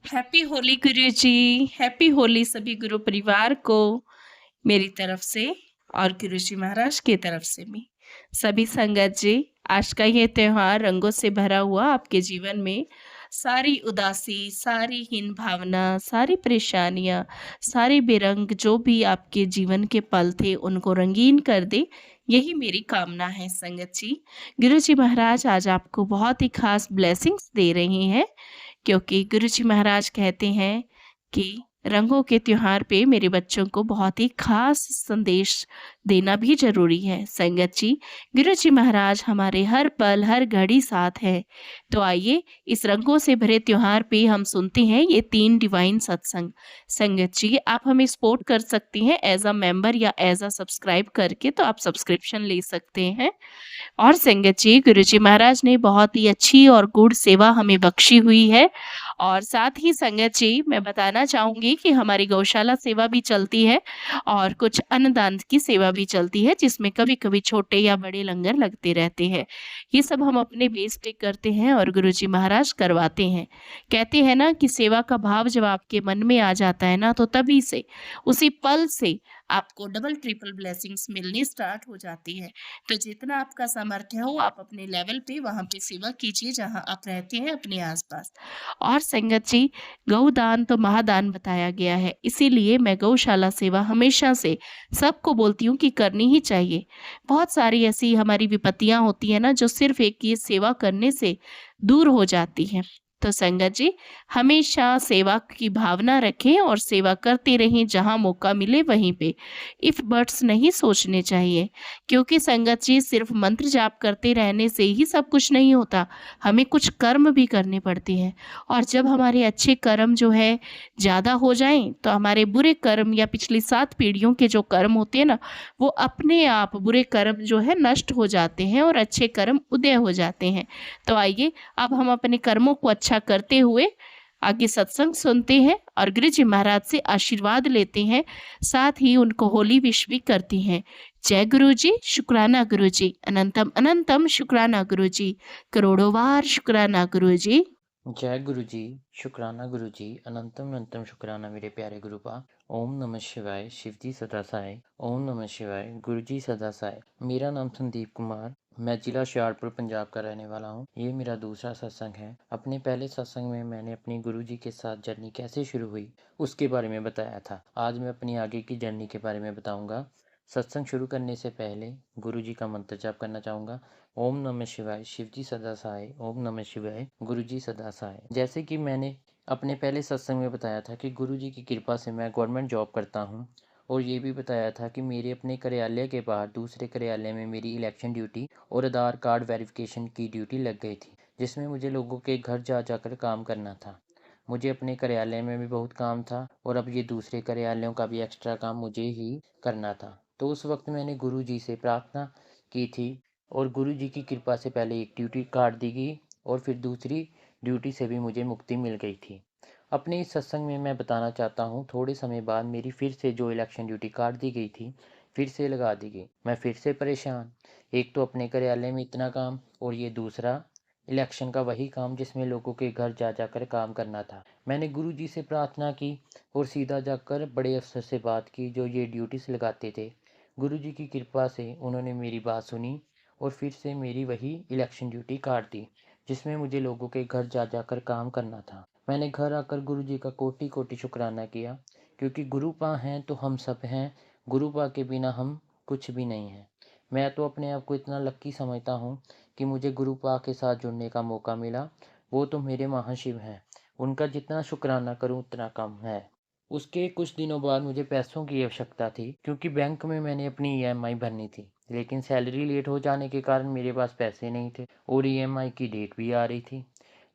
Happy Holi गुरु जी। Happy Holi सभी गुरु परिवार को मेरी तरफ से और गुरु जी महाराज की तरफ से भी। सभी संगत जी, आज का ये त्योहार रंगों से भरा हुआ आपके जीवन में सारी उदासी, सारी हीन भावना, सारी परेशानियां, सारे बेरंग जो भी आपके जीवन के पल थे उनको रंगीन कर दे, यही मेरी कामना है संगत जी। गुरु जी महाराज आज आपको बहुत ही खास ब्लेसिंग्स दे रहे हैं, क्योंकि गुरुजी महाराज कहते हैं कि रंगों के त्योहार पे मेरे बच्चों को बहुत ही खास संदेश देना भी जरूरी है। संगत जी, गुरुजी महाराज हमारे हर पल हर घड़ी साथ है। तो आइए इस रंगों से भरे त्योहार पे हम सुनते हैं ये 3 डिवाइन सत्संग। संगत जी, आप हमें सपोर्ट कर सकती हैं एज अ मेंबर या एज अ सब्सक्राइब करके, तो आप सब्सक्रिप्शन ले सकते हैं। और संगत जी, गुरुजी महाराज ने बहुत ही अच्छी और गुड़ सेवा हमें बख्शी हुई है। और साथ ही संगत जी, मैं बताना चाहूंगी कि हमारी गौशाला सेवा भी चलती है और कुछ अन्नदान की सेवा भी चलती है, जिसमें कभी कभी छोटे या बड़े लंगर लगते रहते हैं। ये सब हम अपने बेस पे करते हैं और गुरुजी महाराज करवाते हैं। कहते हैं ना कि सेवा का भाव जब आपके मन में आ जाता है ना, तो तभी से उसी पल से आपको डबल ट्रिपल ब्लेसिंग्स मिलनी स्टार्ट हो जाती है। तो जितना आपका सामर्थ्य हो, आप अपने लेवल पे वहां पे सेवा कीजिए जहां आप रहते हैं अपने आसपास। और संगत जी, गौदान तो महादान बताया गया है, इसीलिए मैं गौशाला सेवा हमेशा से सबको बोलती हूँ कि करनी ही चाहिए। बहुत सारी ऐसी हमारी विपत्तियां होती है ना, जो सिर्फ एक ये सेवा करने से दूर हो जाती हैं। तो संगत जी, हमेशा सेवा की भावना रखें और सेवा करते रहें, जहां मौका मिले वहीं पे। इफ बट्स नहीं सोचने चाहिए, क्योंकि संगत जी, सिर्फ मंत्र जाप करते रहने से ही सब कुछ नहीं होता, हमें कुछ कर्म भी करने पड़ते हैं। और जब हमारे अच्छे कर्म जो है ज़्यादा हो जाएं, तो हमारे बुरे कर्म या पिछली 7 पीढ़ियों के जो कर्म होते हैं ना, वो अपने आप बुरे कर्म जो है नष्ट हो जाते हैं और अच्छे कर्म उदय हो जाते हैं। तो आइए अब हम अपने कर्मों को अच्छा करते हुए आगे सत्संग सुनते हैं और गुरु जी महाराज से आशीर्वाद लेते हैं, साथ ही उनको होली विश भी करती हैं। जय गुरु जी, शुक्राना गुरु जी, अनंतम अनंतम शुक्राना गुरु जी, करोड़ों बार शुक्राना गुरु जी। जय गुरु जी, शुक्राना गुरु जी, अनंतम अनंतम शुक्राना मेरे प्यारे गुरुपा। ओम नमः शिवाय, शिव जी सदा साय। ओम नमः शिवाय, गुरु जी सदा साय। मेरा नाम संदीप कुमार, मैं जिला हुशियारपुर पंजाब का रहने वाला हूँ। ये मेरा दूसरा सत्संग है। अपने पहले सत्संग में मैंने अपनी गुरु जी के साथ जर्नी कैसे शुरू हुई उसके बारे में बताया था। आज मैं अपनी आगे की जर्नी के बारे में बताऊंगा। सत्संग शुरू करने से पहले गुरु जी का मंत्र जाप करना चाहूँगा। ओम नमः शिवाय, शिव जी सदा सहाय। ओम नमः शिवाय, गुरु जी सदा सहाय। जैसे कि मैंने अपने पहले सत्संग में बताया था कि गुरु जी की कृपा से मैं गवर्नमेंट जॉब करता हूँ, और ये भी बताया था कि मेरे अपने कार्यालय के बाहर दूसरे कार्यालय में मेरी इलेक्शन ड्यूटी और आधार कार्ड वेरिफिकेशन की ड्यूटी लग गई थी, जिसमें मुझे लोगों के घर जा जाकर काम करना था। मुझे अपने कार्यालय में भी बहुत काम था और अब ये दूसरे कार्यालयों का भी एक्स्ट्रा काम मुझे ही करना था। तो उस वक्त मैंने गुरु जी से प्रार्थना की थी, और गुरु जी की कृपा से पहले एक ड्यूटी काट दी गई और फिर दूसरी ड्यूटी से भी मुझे मुक्ति मिल गई थी। अपने इस सत्संग में मैं बताना चाहता हूँ, थोड़े समय बाद मेरी फिर से जो इलेक्शन ड्यूटी काट दी गई थी फिर से लगा दी गई। मैं फिर से परेशान, एक तो अपने कार्यालय में इतना काम और ये दूसरा इलेक्शन का वही काम जिसमें लोगों के घर जा जाकर काम करना था। मैंने गुरु जी से प्रार्थना की और सीधा जाकर बड़े अफसर से बात की जो ये ड्यूटीज लगाते थे। गुरु जी की कृपा से उन्होंने मेरी बात सुनी और फिर से मेरी वही इलेक्शन ड्यूटी काट दी, जिसमें मुझे लोगों के घर जा जाकर काम करना था। मैंने घर आकर गुरु जी का कोटि कोटि शुक्राना किया, क्योंकि गुरुपा हैं तो हम सब हैं, गुरुपा के बिना हम कुछ भी नहीं हैं। मैं तो अपने आप को इतना लक्की समझता हूँ कि मुझे गुरुपा के साथ जुड़ने का मौका मिला। वो तो मेरे महाशिव हैं, उनका जितना शुक्राना करूँ उतना कम है। उसके कुछ दिनों बाद मुझे पैसों की आवश्यकता थी, क्योंकि बैंक में मैंने अपनी ईएमआई भरनी थी, लेकिन सैलरी लेट हो जाने के कारण मेरे पास पैसे नहीं थे और ईएमआई की डेट भी आ रही थी।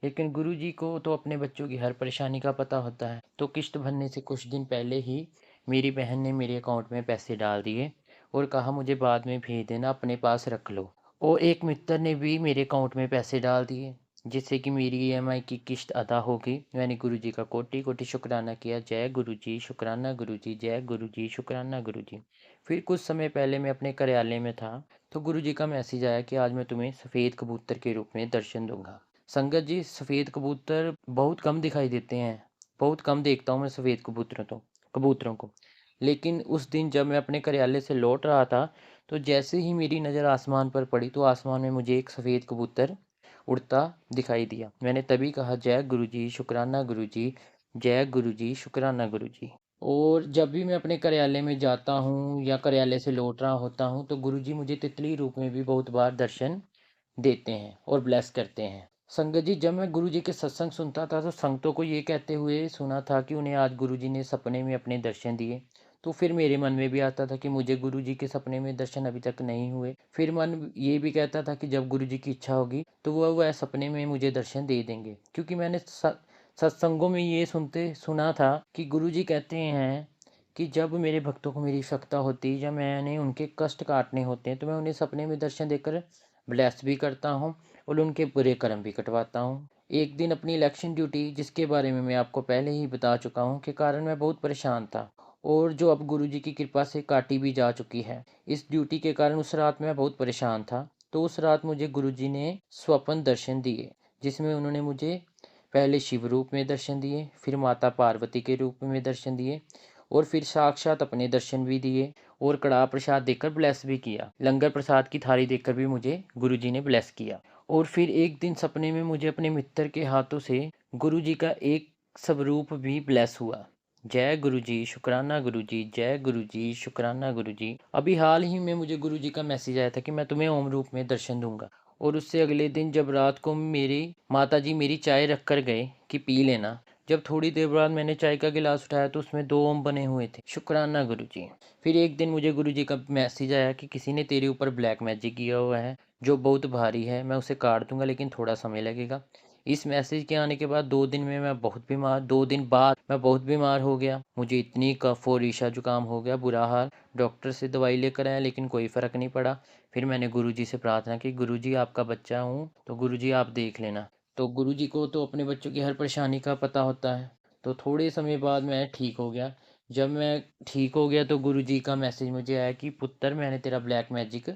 लेकिन गुरुजी को तो अपने बच्चों की हर परेशानी का पता होता है, तो किस्त भरने से कुछ दिन पहले ही मेरी बहन ने मेरे अकाउंट में पैसे डाल दिए और कहा मुझे बाद में भेज देना, अपने पास रख लो। और एक मित्र ने भी मेरे अकाउंट में पैसे डाल दिए, जिससे कि मेरी ईएमआई की किस्त अदा हो गई। मैंने गुरुजी का कोटि कोटि शुक्राना किया। जय गुरुजी, शुक्राना गुरुजी, जय गुरुजी, शुक्राना गुरुजी। फिर कुछ समय पहले मैं अपने कार्यालय में था, तो गुरुजी का मैसेज आया कि आज मैं तुम्हें सफ़ेद कबूतर के रूप में दर्शन दूंगा। संगत जी, सफ़ेद कबूतर बहुत कम दिखाई देते हैं, बहुत कम देखता हूँ मैं सफ़ेद कबूतरों को। लेकिन उस दिन जब मैं अपने कार्यालय से लौट रहा था, तो जैसे ही मेरी नज़र आसमान पर पड़ी, तो आसमान में मुझे एक सफ़ेद कबूतर उड़ता दिखाई दिया। मैंने तभी कहा, जय गुरुजी, शुक्राना गुरुजी, जय गुरुजी, शुक्राना गुरुजी। और जब भी मैं अपने कार्यालय में जाता हूँ या कार्यालय से लौट रहा होता हूँ, तो गुरुजी मुझे तितली रूप में भी बहुत बार दर्शन देते हैं और ब्लेस करते हैं। संगत जी, जब मैं गुरुजी के सत्संग सुनता था, तो संगतों को ये कहते हुए सुना था कि उन्हें आज गुरुजी ने सपने में अपने दर्शन दिए। तो फिर मेरे मन में भी आता था कि मुझे गुरुजी के सपने में दर्शन अभी तक नहीं हुए। फिर मन ये भी कहता था कि जब गुरुजी की इच्छा होगी, तो वह सपने में मुझे दर्शन दे देंगे। क्योंकि मैंने सत्संगों में ये सुना था कि गुरुजी कहते हैं कि जब मेरे भक्तों को मेरी आवश्यकता होती है या मैंने उनके कष्ट काटने होते हैं, तो मैं उन्हें सपने में दर्शन देकर ब्लेस भी करता हूँ और उनके बुरे कर्म भी कटवाता हूँ। एक दिन अपनी इलेक्शन ड्यूटी, जिसके बारे में मैं आपको पहले ही बता चुका हूँ, के कारण मैं बहुत परेशान था, और जो अब गुरुजी की कृपा से काटी भी जा चुकी है। इस ड्यूटी के कारण उस रात मैं बहुत परेशान था। तो उस रात मुझे गुरुजी ने स्वप्न दर्शन दिए, जिसमें उन्होंने मुझे पहले शिव रूप में दर्शन दिए, फिर माता पार्वती के रूप में दर्शन दिए, और फिर साक्षात अपने दर्शन भी दिए, और कड़ाह प्रसाद देकर ब्लेस भी किया। लंगर प्रसाद की थाली देकर भी मुझे गुरुजी ने ब्लेस किया। और फिर एक दिन सपने में मुझे अपने मित्र के हाथों से गुरुजी का एक स्वरूप भी ब्लेस हुआ। जय गुरुजी, शुक्राना गुरुजी, जय गुरुजी, शुक्राना गुरुजी। अभी हाल ही में मुझे गुरुजी का मैसेज आया था कि मैं तुम्हें ओम रूप में दर्शन दूंगा। और उससे अगले दिन जब रात को मेरी माताजी मेरी चाय रख कर गए कि पी लेना, जब थोड़ी देर बाद मैंने चाय का गिलास उठाया, तो उसमें 2 ओम बने हुए थे। शुक्राना गुरुजी। फिर एक दिन मुझे गुरुजी का मैसेज आया कि किसी ने तेरे ऊपर ब्लैक मैजिक किया हुआ है, जो बहुत भारी है। मैं उसे काट दूंगा, लेकिन थोड़ा समय लगेगा। इस मैसेज के आने के बाद 2 दिन बाद मैं बहुत बीमार हो गया। मुझे इतनी कफ और ईशा जुकाम हो गया, बुरा हाल। डॉक्टर से दवाई लेकर आया, लेकिन कोई फ़र्क नहीं पड़ा। फिर मैंने गुरुजी से प्रार्थना की, गुरुजी आपका बच्चा हूँ, तो गुरुजी आप देख लेना। तो गुरुजी को तो अपने बच्चों की हर परेशानी का पता होता है। तो थोड़े समय बाद मैं ठीक हो गया। जब मैं ठीक हो गया, तो गुरुजी का मैसेज मुझे आया कि पुत्र, मैंने तेरा ब्लैक मैजिक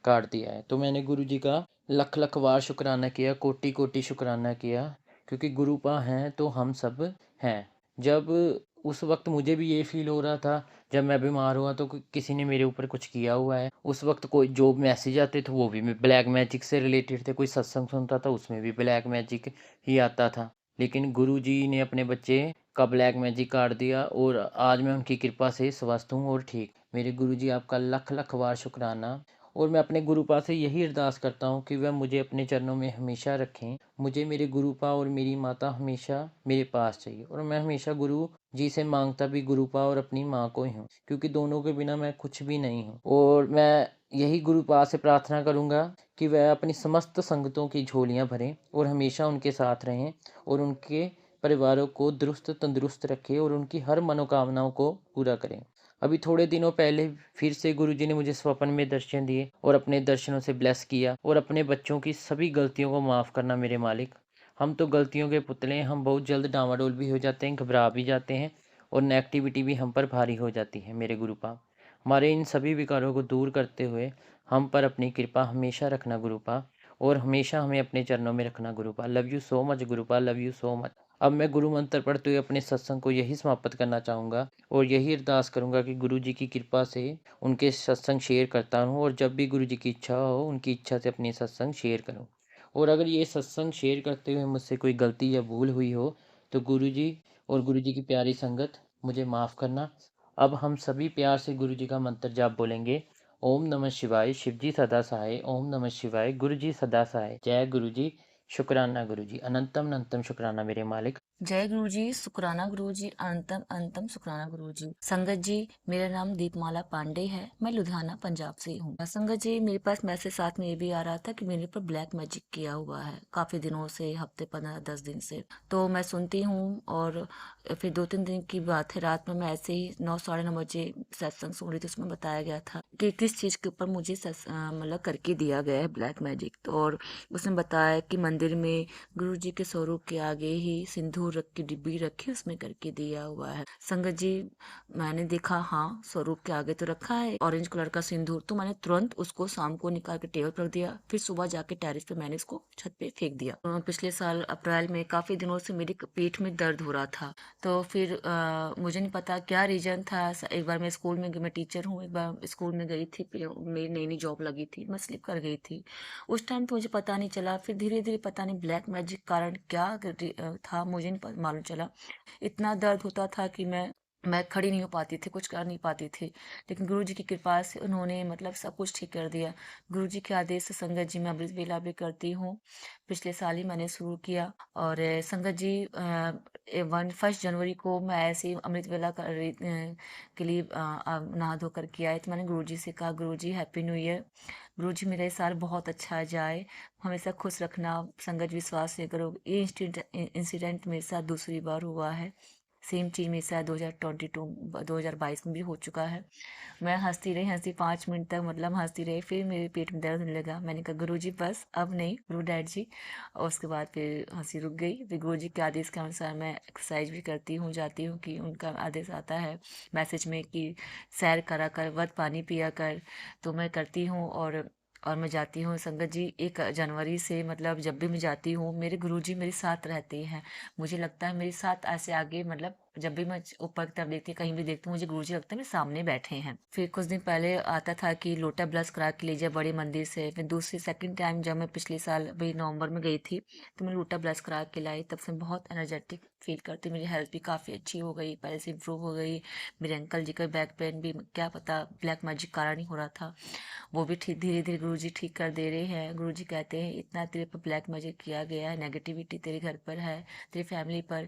काट दिया है। तो मैंने गुरुजी का लख लख बार शुक्राना किया, कोटि कोटि शुक्राना किया, क्योंकि गुरुपा हैं तो हम सब हैं। जब उस वक्त मुझे भी ये फील हो रहा था, जब मैं बीमार हुआ, तो किसी ने मेरे ऊपर कुछ किया हुआ है। उस वक्त कोई जो मैसेज आते थे, वो भी ब्लैक मैजिक से रिलेटेड थे। कोई सत्संग सुनता था, उसमें भी ब्लैक मैजिक ही आता था। लेकिन गुरुजी ने अपने बच्चे का ब्लैक मैजिक काट दिया, और आज मैं उनकी कृपा से स्वस्थ हूँ और ठीक। मेरे गुरुजी, आपका लख लख बार शुक्राना। और मैं अपने गुरुपा से यही अरदास करता हूँ कि वह मुझे अपने चरणों में हमेशा रखें। मुझे मेरे गुरुपा और मेरी माता हमेशा मेरे पास चाहिए, और मैं हमेशा गुरु जी से मांगता भी गुरुपा और अपनी माँ को ही हूँ, क्योंकि दोनों के बिना मैं कुछ भी नहीं हूँ। और मैं यही गुरुपा से प्रार्थना करूँगा कि वह अपनी समस्त संगतों की झोलियाँ भरें और हमेशा उनके साथ रहें, और उनके परिवारों को दुरुस्त तंदुरुस्त रखें, और उनकी हर मनोकामनाओं को पूरा करें। अभी थोड़े दिनों पहले फिर से गुरुजी ने मुझे स्वप्न में दर्शन दिए, और अपने दर्शनों से ब्लेस किया, और अपने बच्चों की सभी गलतियों को माफ़ करना मेरे मालिक। हम तो गलतियों के पुतले हैं, हम बहुत जल्द डामाडोल भी हो जाते हैं, घबरा भी जाते हैं, और नेगेटिविटी भी हम पर भारी हो जाती है। मेरे गुरुपा, हमारे इन सभी विकारों को दूर करते हुए हम पर अपनी कृपा हमेशा रखना गुरुपा, और हमेशा हमें अपने चरणों में रखना गुरुपा। लव यू सो मच गुरुपा, लव यू सो मच। अब मैं गुरु मंत्र पढ़ते हुए अपने सत्संग को यही समाप्त करना चाहूँगा, और यही अरदास करूँगा कि गुरुजी की कृपा से उनके सत्संग शेयर करता रहूँ, और जब भी गुरुजी की इच्छा हो, उनकी इच्छा से अपने सत्संग शेयर करूँ। और अगर ये सत्संग शेयर करते हुए मुझसे कोई गलती या भूल हुई हो, तो गुरुजी और गुरुजी की प्यारी संगत मुझे माफ़ करना। अब हम सभी प्यार से गुरुजी का मंत्र जाप बोलेंगे। ओम नमः शिवाय, शिवजी सदा सहाय। ओम नमः शिवाय, गुरुजी सदा सहाय। जय गुरुजी, शुक्राना गुरुजी, अनंतम अनंतम शुक्राना मेरे मालिक। जय गुरु जी, शुक्राना गुरु जी, अनंतम अनंतम शुक्राना गुरु जी। संगत जी, मेरा नाम दीपमाला पांडे है, मैं लुधियाना पंजाब से हूँ। संगत जी, मेरे पास मैसेज साथ में ये भी आ रहा था कि मेरे पर ब्लैक मैजिक किया हुआ है काफी दिनों से, हफ्ते 15-10 दिन से। तो मैं सुनती हूँ, और फिर 2-3 दिन की बात है, रात में मैं ऐसे ही 9 साढ़े 9 बजे सत्संग सुन रही थी, उसमें बताया गया था कि किस चीज़ के ऊपर मुझे मतलब करके दिया गया है ब्लैक मैजिक। तो और उसने बताया कि मंदिर में गुरु जी के स्वरूप के आगे ही सिंदूर रख के डिब्बी रखी, उसमें करके दिया हुआ है। संगत जी, मैंने देखा, हाँ स्वरूप के आगे तो रखा है ऑरेंज कलर का सिंदूर, तो मैंने तुरंत उसको शाम को निकाल के टेबल पर रख दिया। फिर सुबह जाके टेरेस पे मैंने इसको छत पे फेंक दिया। पिछले साल अप्रैल में काफ़ी दिनों से मेरी पेट में दर्द हो रहा था। तो फिर मुझे नहीं पता क्या रीजन था। एक बार मैं स्कूल में मैं टीचर हूँ, एक बार स्कूल में गई थी, मेरी नई नई जॉब लगी थी, मैं स्लिप कर गई थी। उस टाइम तो मुझे पता नहीं चला। फिर धीरे धीरे पता नहीं ब्लैक मैजिक कारण क्या था, मुझे नहीं मालूम चला। इतना दर्द होता था कि मैं खड़ी नहीं हो पाती थी, कुछ कर नहीं पाती थी। लेकिन गुरु जी की कृपा से उन्होंने मतलब सब कुछ ठीक कर दिया। गुरु जी के आदेश से संगत जी मैं अमृत वेला भी करती हूँ। पिछले साल ही मैंने शुरू किया। और संगत जी 1 जनवरी को मैं ऐसे ही अमृत वेला के लिए नहा धो कर के आई। तो मैंने गुरु जी से कहा, गुरु जी हैप्पी न्यू ईयर। गुरु जी मेरा ये साल बहुत अच्छा जाए, हमेशा खुश रखना। संगत जी विश्वास नहीं करो, ये इंसिडेंट मेरे साथ दूसरी बार हुआ है। सेम चीज़ मेरे साथ 2022 में भी हो चुका है। मैं हंसती रही, हंसती 5 मिनट तक मतलब हंसती रही, फिर मेरे पेट में दर्द होने लगा। मैंने कहा गुरुजी बस अब नहीं, गुरु डैड जी। और उसके बाद फिर हंसी रुक गई। फिर गुरुजी के आदेश के अनुसार मैं एक्सरसाइज भी करती हूँ, जाती हूँ, कि उनका आदेश आता है मैसेज में कि सैर करा कर, वध पानी पिया कर। तो मैं करती हूँ। और मैं जाती हूँ। संगत जी 1 जनवरी से मतलब जब भी मैं जाती हूँ, मेरे गुरुजी मेरे साथ रहते हैं। मुझे लगता है मेरे साथ ऐसे आगे, मतलब जब भी मैं ऊपर की तरफ देखती हूँ, कहीं भी देखती हूँ, मुझे गुरुजी लगता है मेरे सामने बैठे हैं। फिर कुछ दिन पहले आता था कि लोटा ब्लस करा के लीजिए बड़े मंदिर से। फिर दूसरी सेकंड टाइम जब मैं पिछले साल भाई नवंबर में गई थी, तो मैं लोटा ब्लस करा के लाई। तब से मैं बहुत एनर्जेटिक फील करती हूँ। मेरी हेल्थ भी काफ़ी अच्छी हो गई, पहले से इम्प्रूव हो गई। मेरे अंकल जी का बैक पेन भी क्या पता ब्लैक मैजिक कारण ही हो रहा था, वो भी ठीक धीरे धीरे गुरुजी ठीक कर दे रहे हैं। गुरुजी कहते हैं इतना तेरे पर ब्लैक मैजिक किया गया है, नेगेटिविटी तेरे घर पर है, तेरी फैमिली पर,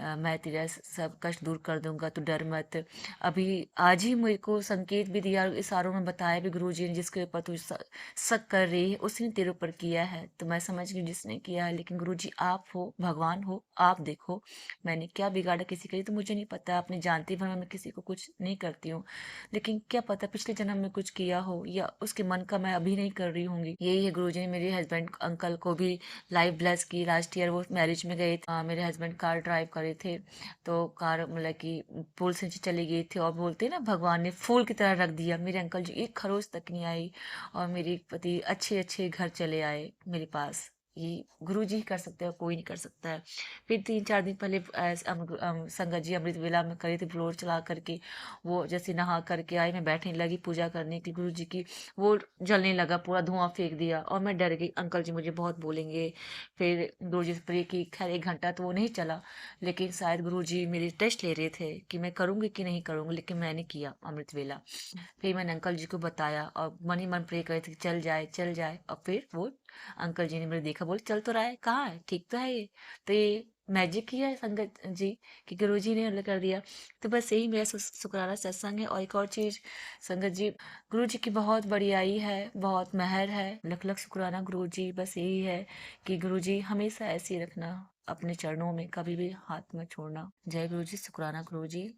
मैं तेरा सब कष्ट दूर कर दूंगा, तो डर मत। अभी आज ही मेरे को संकेत भी दिया, इशारों में बताया भी गुरुजी ने, जिसके ऊपर तू शक कर रही है उसने तेरे ऊपर किया है। तो मैं समझ गई जिसने किया है। लेकिन गुरुजी आप हो, भगवान हो, आप देखो मैंने क्या बिगाड़ा किसी का, ये तो मुझे नहीं पता। आपने जानती भर मैं किसी को कुछ नहीं करती हूँ, लेकिन क्या पता पिछले जन्म में कुछ किया हो, या उसके मन का मैं अभी नहीं कर रही होंगी। यही है, गुरुजी ने मेरे हस्बैंड अंकल को भी लाइफ ब्लेस की। लास्ट ईयर वो मैरिज में गए थे, मेरे हस्बैंड कार ड्राइव करे थे, तो कार मतलब कि पुल से नीचे चली गई थी, और बोलते हैं ना भगवान ने फूल की तरह रख दिया। मेरे अंकल जी एक खरोच तक नहीं आई, और मेरे पति अच्छे अच्छे घर चले आए मेरे पास। ये गुरु जी ही कर सकते हैं, कोई नहीं कर सकता है। फिर 3-4 दिन पहले संगत जी अमृत वेला में करी थी, फ्लोर चला करके वो जैसे नहा करके आई, मैं बैठने लगी पूजा करने की गुरु जी की, वो जलने लगा, पूरा धुआं फेंक दिया, और मैं डर गई अंकल जी मुझे बहुत बोलेंगे। फिर गुरु जी से प्रे की, खैर 1 घंटा तो वो नहीं चला, लेकिन शायद गुरु जी मेरे टेस्ट ले रहे थे कि मैं करूँगी कि नहीं करूँगी। लेकिन मैंने किया अमृत वेला। फिर मैंने अंकल जी को बताया, और मन ही मन प्रे करे थे कि चल जाए चल जाए। और फिर वो अंकल जी ने मेरे देखा, बोले चल तो रहा है, कहाँ है, ठीक तो है ये। तो ये मैजिक ही है संगत जी, कि गुरु जी ने कर दिया। तो बस यही मेरा शुक्राना सत्संग है। और एक और चीज़ संगत जी, गुरु जी की बहुत बड़ियाई है, बहुत मेहर है, लख लख शुक्राना गुरु जी। बस यही है कि गुरु जी हमेशा ऐसे ही रखना, अपने चरणों में कभी भी हाथ मत छोड़ना। जय गुरु जी, शुक्राना गुरु जी।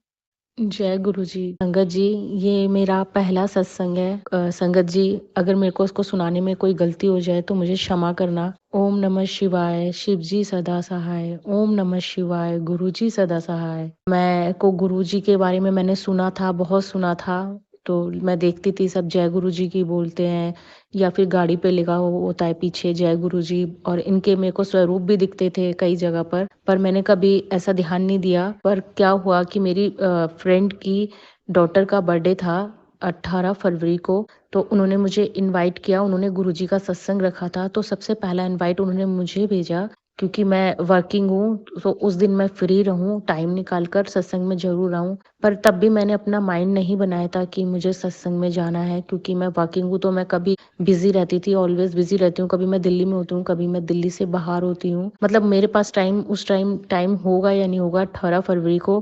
जय गुरु जी। संगत जी, ये मेरा पहला सत्संग है। संगत जी, अगर मेरे को इसको सुनाने में कोई गलती हो जाए तो मुझे क्षमा करना। ओम नमः शिवाय, शिव जी सदा सहाय। ओम नमः शिवाय, गुरु जी सदा सहाय। मैं को गुरु जी के बारे में मैंने सुना था, बहुत सुना था। तो मैं देखती थी सब जय गुरु जी की बोलते हैं, या फिर गाड़ी पे लिखा होता है पीछे जय गुरु जी, और इनके मेरे को स्वरूप भी दिखते थे कई जगह पर मैंने कभी ऐसा ध्यान नहीं दिया। पर क्या हुआ कि मेरी फ्रेंड की डॉटर का बर्थडे था 18 फरवरी को, तो उन्होंने मुझे इनवाइट किया। उन्होंने गुरुजी का सत्संग रखा था, तो सबसे पहला इनवाइट उन्होंने मुझे भेजा। क्योंकि मैं वर्किंग हूँ, तो उस दिन मैं फ्री रहूँ, टाइम निकाल कर सत्संग में जरूर आऊँ। पर तब भी मैंने अपना माइंड नहीं बनाया था कि मुझे सत्संग में जाना है, क्योंकि मैं वर्किंग हूँ, तो मैं कभी बिजी रहती थी, ऑलवेज बिजी रहती हूँ। कभी मैं दिल्ली में होती हूँ, कभी मैं दिल्ली से बाहर होती हूँ। मतलब मेरे पास टाइम उस टाइम होगा या नहीं होगा 18 फरवरी को,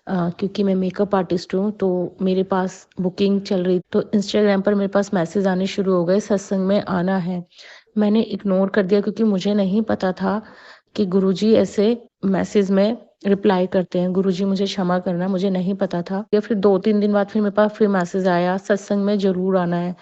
क्योंकि मैं मेकअप आर्टिस्ट हूँ, तो मेरे पास बुकिंग चल रही। तो इंस्टाग्राम पर मेरे पास मैसेज आने शुरू हो गए, सत्संग में आना है। मैंने इग्नोर कर दिया, क्योंकि मुझे नहीं पता था कि गुरुजी ऐसे मैसेज में रिप्लाई करते हैं, गुरुजी मुझे क्षमा करना, मुझे नहीं पता था। या फिर 2-3 दिन बाद फिर मेरे पास फिर मैसेज आया, सत्संग में ज़रूर आना है।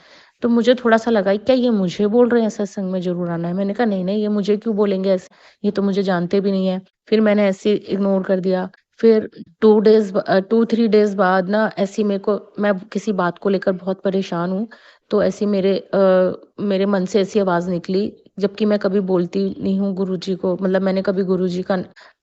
तो मुझे थोड़ा-सा लगा क्या ये मुझे बोल रहे हैं सत्संग में ज़रूर आना है? मैंने कहा नहीं-नहीं, ये मुझे क्यों बोलेंगे ऐसे? ये तो मुझे जानते भी नहीं है। फिर मैंने ऐसे ही इग्नोर कर दिया। फिर 2-3 डेज़ बाद ना ऐसे ही मैं किसी बात को लेकर बहुत परेशान हूँ, तो ऐसे ही मेरे मन से ऐसी आवाज़ निकली, जबकि मैं कभी बोलती नहीं हूँ गुरुजी को, मतलब मैंने कभी गुरुजी का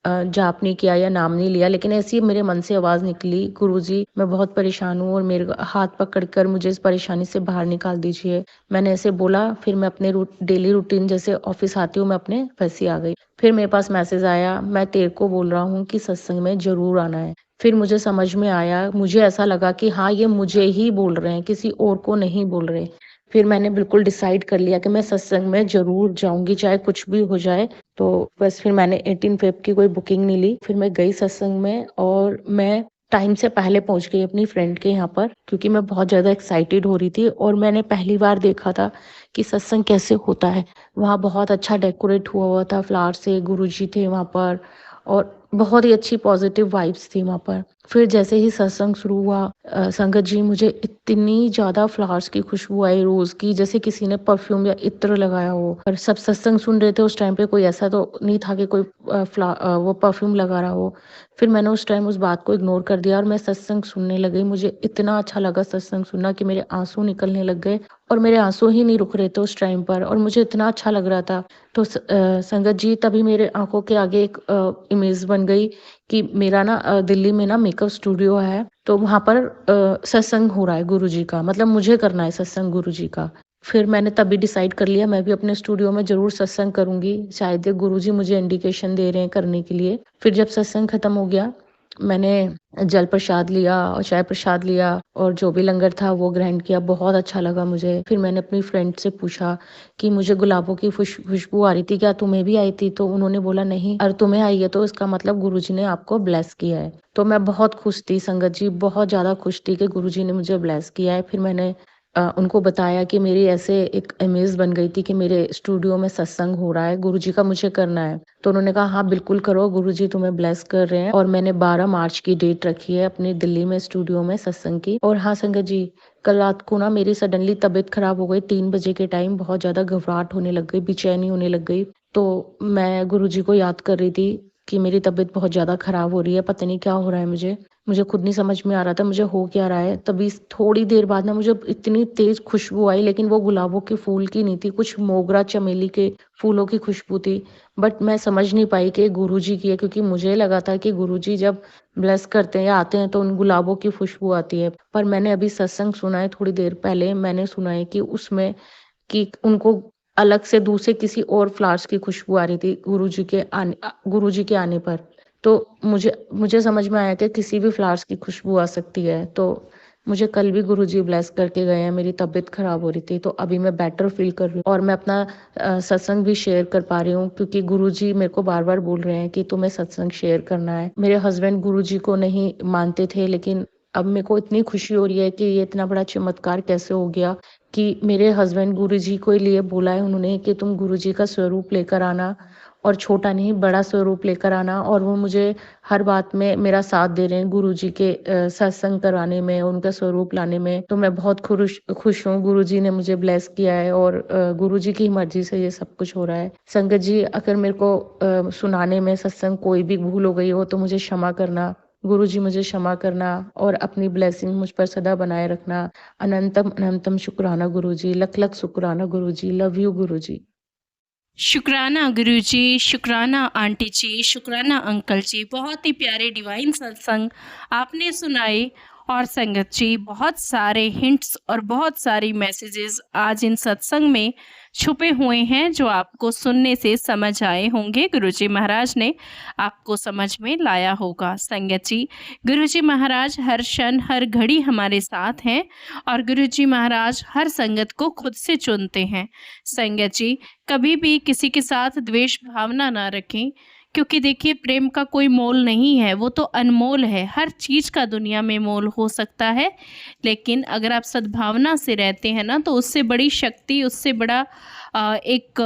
जाप नहीं किया या नाम नहीं लिया, लेकिन ऐसे ही मेरे मन से आवाज़ निकली, गुरुजी मैं बहुत परेशान हूँ और मेरे हाथ पकड़कर मुझे इस परेशानी से बाहर निकाल दीजिए। मैंने ऐसे बोला, फिर मैं अपने डेली रूटीन जैसे ऑफ़िस आती हूँ, मैं अपने वैसे ही आ गई। फिर मेरे पास मैसेज आया, मैं तेरे को बोल रहा हूँ कि सत्संग में ज़रूर आना है। फिर मुझे समझ में आया, मुझे ऐसा लगा कि हाँ, ये मुझे ही बोल रहे हैं, किसी और को नहीं बोल रहे। फिर मैंने बिल्कुल डिसाइड कर लिया कि मैं सत्संग में ज़रूर जाऊँगी, चाहे कुछ भी हो जाए। तो बस फिर मैंने 18 फ़ेब की कोई बुकिंग नहीं ली। फिर मैं गई सत्संग में और मैं टाइम से पहले पहुँच गई अपनी फ्रेंड के यहाँ पर, क्योंकि मैं बहुत ज़्यादा एक्साइटेड हो रही थी और मैंने पहली बार देखा था कि सत्संग कैसे होता है। वहाँ बहुत अच्छा डेकोरेट हुआ हुआ था फ्लावर से, गुरुजी थे वहाँ पर और बहुत ही अच्छी पॉज़िटिव वाइब्स थी वहाँ पर। फिर जैसे ही सत्संग शुरू हुआ संगत जी, मुझे इतनी ज़्यादा फ्लावर्स की खुशबू आई रोज़ की, जैसे किसी ने परफ्यूम या इत्र लगाया हो। और सब सत्संग सुन रहे थे उस टाइम पे, कोई ऐसा तो नहीं था कि कोई वो परफ्यूम लगा रहा हो। फिर मैंने उस टाइम उस बात को इग्नोर कर दिया और मैं सत्संग सुनने लगी। मुझे इतना अच्छा लगा सत्संग सुनना कि मेरे आँसू निकलने लग गए और मेरे आँसू ही नहीं रुक रहे थे उस टाइम पर और मुझे इतना अच्छा लग रहा था। तो संगत जी, तभी मेरे आँखों के आगे एक इमेज बन गई कि मेरा ना दिल्ली में ना मेकअप स्टूडियो है, तो वहाँ पर सत्संग हो रहा है गुरुजी का, मतलब मुझे करना है सत्संग गुरुजी का। फिर मैंने तभी डिसाइड कर लिया मैं भी अपने स्टूडियो में ज़रूर सत्संग करूँगी, शायद ये गुरुजी मुझे इंडिकेशन दे रहे हैं करने के लिए। फिर जब सत्संग खत्म हो गया, मैंने जल प्रसाद लिया और चाय प्रसाद लिया और जो भी लंगर था वो ग्रहण किया, बहुत अच्छा लगा मुझे। फिर मैंने अपनी फ्रेंड से पूछा कि मुझे गुलाबों की खुशबू आ रही थी, क्या तुम्हें भी आई थी? तो उन्होंने बोला नहीं, अगर तुम्हें आई है तो इसका मतलब गुरुजी ने आपको ब्लेस किया है। तो मैं बहुत खुश थी संगत जी, बहुत ज़्यादा खुश थी कि गुरुजी ने मुझे ब्लेस किया है। फिर मैंने उनको बताया कि मेरी ऐसे एक इमेज बन गई थी कि मेरे स्टूडियो में सत्संग हो रहा है, गुरुजी का मुझे करना है। तो उन्होंने कहा हाँ बिल्कुल करो, गुरुजी तुम्हें ब्लेस कर रहे हैं। और मैंने 12 मार्च की डेट रखी है अपनी दिल्ली में स्टूडियो में सत्संग की। और हाँ संगत जी, कल रात को ना मेरी सडनली तबीयत खराब हो गई, 3 बजे के टाइम बहुत ज़्यादा घबराहट होने लग गई, बेचैनी होने लग गई। तो मैं गुरुजी को याद कर रही थी कि मेरी तबीयत बहुत ज़्यादा खराब हो रही है, पता नहीं क्या हो रहा है मुझे खुद नहीं समझ में आ रहा था मुझे हो क्या रहा है। तभी थोड़ी देर बाद ना मुझे इतनी तेज़ खुशबू आई, लेकिन वो गुलाबों के फूल की नहीं थी, कुछ मोगरा चमेली के फूलों की खुशबू थी। बट मैं समझ नहीं पाई कि गुरुजी की है, क्योंकि मुझे लगा था कि गुरुजी जब ब्लेस करते हैं या आते हैं तो उन गुलाबों की खुशबू आती है। पर मैंने अभी सत्संग सुना है थोड़ी देर पहले, मैंने सुना है कि उसमें कि उनको अलग से दूसरे किसी और फ्लावर्स की खुशबू आ रही थी गुरुजी के आने पर। तो मुझे समझ में आया कि किसी भी फ्लावर्स की खुशबू आ सकती है। तो मुझे कल भी गुरुजी ब्लेस करके गए हैं, मेरी तबीयत खराब हो रही थी तो अभी मैं बेटर फील कर रही हूँ और मैं अपना सत्संग भी शेयर कर पा रही हूँ, क्योंकि गुरुजी मेरे को बार-बार बोल रहे हैं कि तुम्हें सत्संग शेयर करना है। मेरे हस्बैंड गुरुजी को नहीं मानते थे, लेकिन अब मेरे को इतनी खुशी हो रही है कि ये इतना बड़ा चमत्कार कैसे हो गया कि मेरे हस्बैंड गुरुजी के लिए बोला है उन्होंने कि तुम गुरुजी का स्वरूप लेकर आना और छोटा नहीं बड़ा स्वरूप लेकर आना। और वो मुझे हर बात में मेरा साथ दे रहे हैं गुरुजी के सत्संग करवाने में, उनका स्वरूप लाने में। तो मैं बहुत खुश हूँ, गुरुजी ने मुझे ब्लेस किया है और गुरुजी की मर्जी से ये सब कुछ हो रहा है। संगत जी, अगर मेरे को सुनाने में सत्संग कोई भी भूल हो गई हो तो मुझे क्षमा करना। गुरुजी मुझे क्षमा करना और अपनी ब्लेसिंग मुझ पर सदा बनाए रखना। अनंतम अनंतम शुक्राना गुरुजी, लख लख शुक्राना गुरुजी, लव यू गुरुजी। शुक्राना गुरुजी, शुक्राना आंटी जी, शुक्राना अंकल जी, बहुत ही प्यारे डिवाइन सत्संग आपने सुनाए। और संगत जी, बहुत सारे हिंट्स और बहुत सारी मैसेजेस आज इन सत्संग में छुपे हुए हैं जो आपको सुनने से समझ आए होंगे। गुरुजी महाराज ने आपको समझ में लाया होगा। संगत जी, गुरुजी महाराज हर क्षण हर घड़ी हमारे साथ हैं और गुरुजी महाराज हर संगत को खुद से चुनते हैं। संगत जी, कभी भी किसी के साथ द्वेष भावना ना रखें, क्योंकि देखिए प्रेम का कोई मोल नहीं है, वो तो अनमोल है। हर चीज़ का दुनिया में मोल हो सकता है, लेकिन अगर आप सद्भावना से रहते हैं ना, तो उससे बड़ी शक्ति, उससे बड़ा एक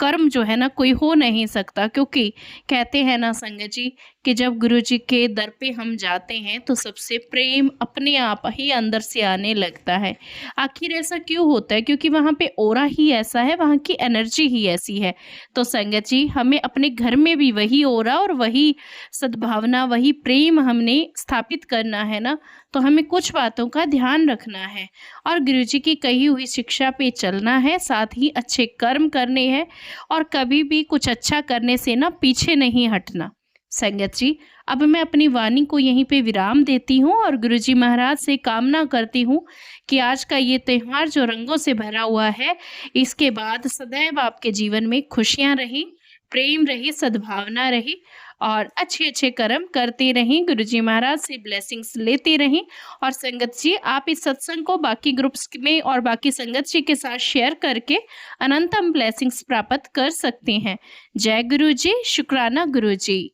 कर्म जो है ना कोई हो नहीं सकता, क्योंकि कहते हैं ना संगत जी कि जब गुरु जी के दर पे हम जाते हैं तो सबसे प्रेम अपने आप ही अंदर से आने लगता है। आखिर ऐसा क्यों होता है? क्योंकि वहाँ पे ऑरा ही ऐसा है, वहाँ की एनर्जी ही ऐसी है। तो संगत जी हमें अपने घर में भी वही ऑरा और वही सद्भावना, वही प्रेम हमने स्थापित करना है ना, तो हमें कुछ बातों का ध्यान रखना है और गुरु जी की कही हुई शिक्षा पे चलना है, साथ ही अच्छे कर्म करने हैं और कभी भी कुछ अच्छा करने से ना पीछे नहीं हटना। संगत जी अब मैं अपनी वाणी को यहीं पे विराम देती हूँ और गुरुजी महाराज से कामना करती हूँ कि आज का ये त्यौहार जो रंगों से भरा हुआ है, इसके बाद सदैव आपके जीवन में खुशियाँ रही, प्रेम रही, सद्भावना रही और अच्छे अच्छे कर्म करते रहें, गुरुजी महाराज से ब्लेसिंग्स लेते रहें। और संगत जी आप इस सत्संग को बाकी ग्रुप्स में और बाकी संगत जी के साथ शेयर करके अनंतम ब्लेसिंग्स प्राप्त कर सकते हैं। जय गुरु जी, शुक्राना गुरु जी।